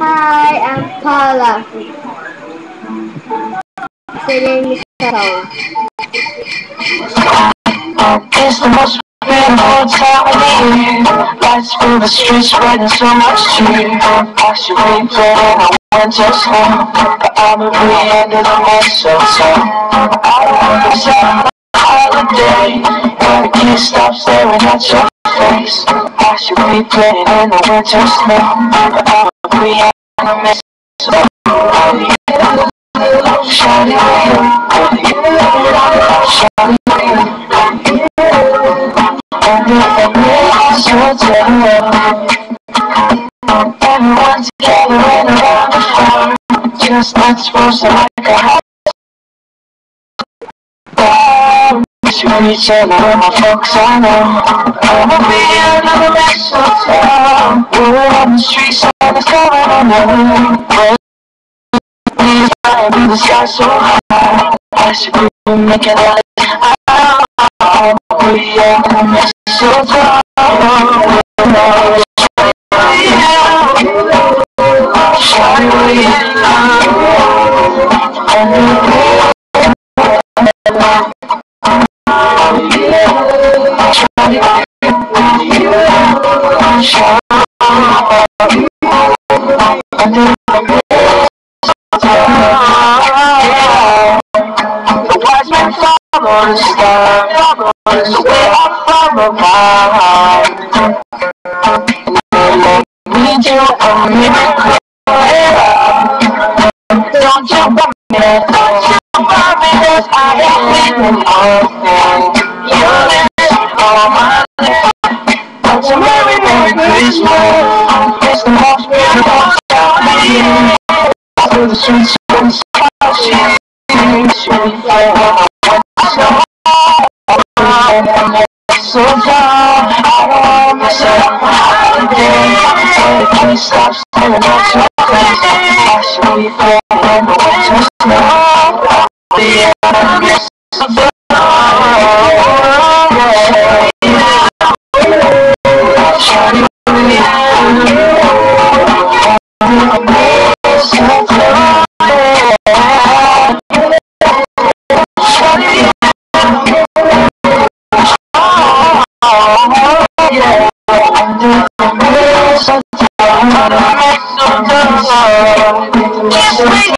Hi, I'm Paula, singing the song. It's the most beautiful time of the year. Lights fill the streets, spreading so much cheer. I should be playing a winter snow, but I'm at the end of the mistletoe. I want to have a holiday where I can't stop staring at your face. I should be playing in the winter snow, but I'm at the end of the mistletoe. Shawty, everyone's gathering around the fire, just not supposed to like a hot bar. Wish we each other with my folks, I know. I'ma be another mistletoe. We're on the streets and it's going on the way. Please fly me the sky so high. I should be making all this. I'ma be another mistletoe. The wise men follow the star, the way I follow mine. Me too, I'm a miracle. Don't you worry, don't you worry, 'cause I am living all day. You live all my life. It's a Merry, Merry Christmas. It's the most beautiful time of year. Through the streets and stars, she fly on the snow. So down, I don't want myself a holiday. So the key stops staring at your face. I should be flying in the winter snow. The end is so Kiss me,